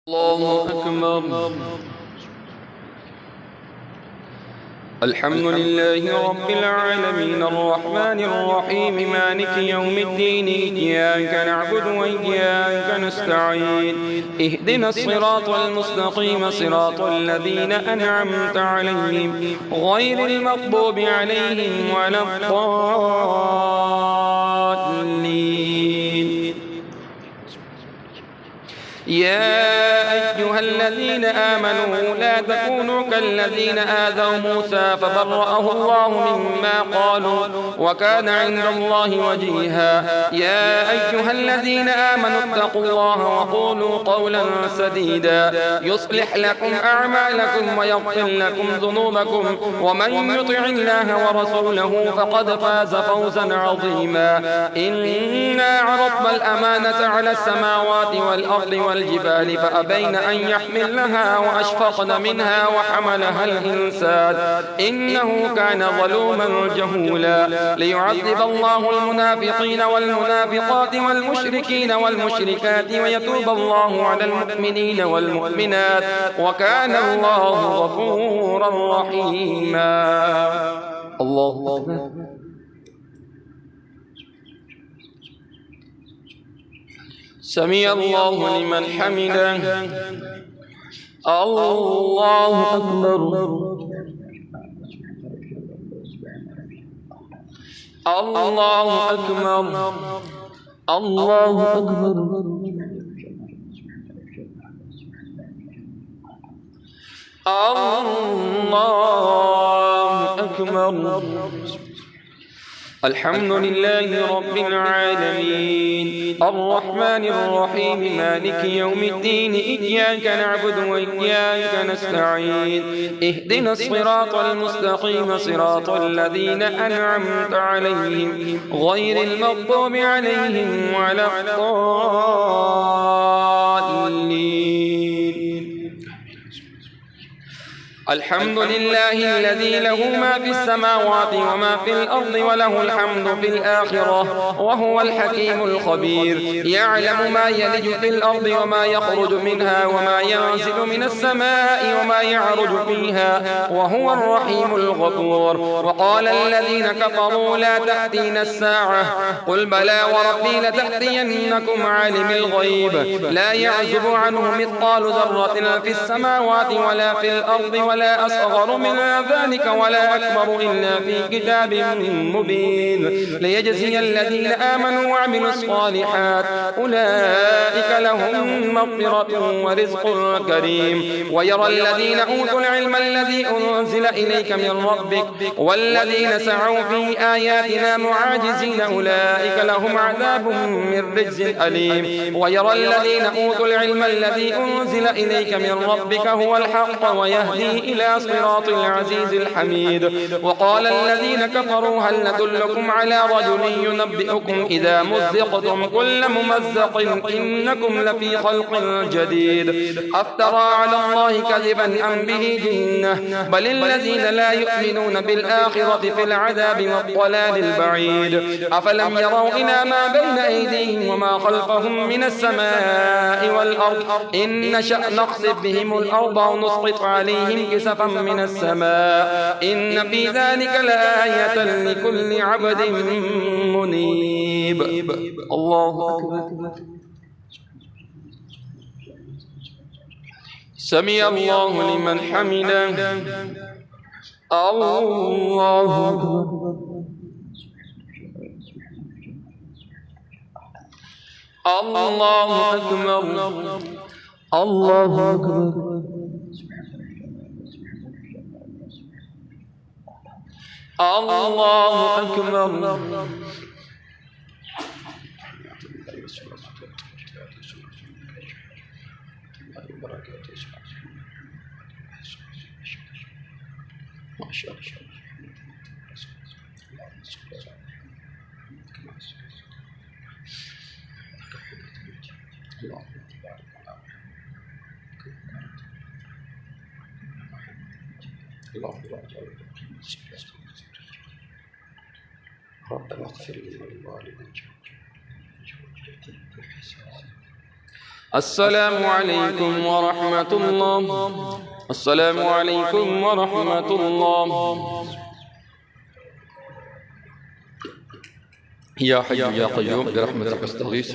الله أكبر. الحمد لله رب العالمين الرحمن الرحيم مالك يوم الدين إياك نعبد وإياك نستعين اهدنا الصراط المستقيم صراط الذين أنعمت عليهم غير المغضوب عليهم ولا الضالين. يا أيها الذين آمنوا لا تكونوا كالذين آذوا موسى فبرأه الله مما قالوا وكان عند الله وجيها. يا أيها الذين آمنوا اتقوا الله وقولوا قولا سديدا يصلح لكم أعمالكم ويغفر لكم ذنوبكم ومن يطع الله ورسوله فقد فاز فوزا عظيما. إنا عرضنا الأمانة على السماوات والأرض والجبال فأبين أن يحملنها وأشفقن منها وحملها الإنسان إنه كان ظلوما جهولا. ليعذب الله المنافقين والمنافقات والمشركين والمشركات ويتوب الله على المؤمنين والمؤمنات وكان الله غفورا رحيما. الله أكبر. سمع الله لمن حمده. الله أكبر. الله أكبر. الله أكبر. الله أكبر. الحمد لله رب العالمين الرحمن الرحيم مالك يوم الدين إياك نعبد وإياك نستعين اهدنا الصراط المستقيم صراط الذين أنعمت عليهم غير المغضوب عليهم ولا الضالين. الحمد لله الذي له ما في السماوات وما في الأرض وله الحمد في الآخرة وهو الحكيم الخبير. يعلم ما يلج في الأرض وما يخرج منها وما ينزل من السماء وما يعرج فيها وهو الرحيم الغفور. وقال الذين كفروا لا تأتينا الساعة قل بلى وربي لتأتينكم عالم الغيب لا يعزب عنه مثقال ذرة في السماوات ولا في الأرض ولا أصغر من ذلك ولا أكبر إلا في كتاب مبين ليجزي الذين آمنوا وعملوا الصالحات أولئك لهم مغفرة ورزق كريم. ويرى الذين أوتوا العلم الذي أنزل إليك من ربك والذين سعوا في آياتنا معاجزين أولئك لهم عذاب من رجز أليم. ويرى الذين أوتوا العلم الذي أنزل إليك من ربك هو الحق ويهدي إلى صراط العزيز الحميد. وقال الذين كفروا هل ندلكم على رجل ينبئكم إذا مزقتم كل ممزق إنكم لفي خلق جديد أفترى على الله كذبا أم به جنة بل الذين لا يؤمنون بالآخرة في العذاب والضلال البعيد. أفلم يروا إلى ما بين أيديهم وما خلفهم من السماء والأرض إن نشأ نخسف بهم الأرض أو نسقط عليهم كسفا من السماء إن في ذلك لآية لكل عبد منيب. الله أكبر. سمع الله لمن حمده. الله أكبر. الله أكبر. الله أكبر. الله أكبر. ما شاء الله. ربنا اغفر لي ولوالدي السلام عليكم ورحمة الله. السلام عليكم ورحمة الله. يا حي يا قيوم برحمتك استغيث.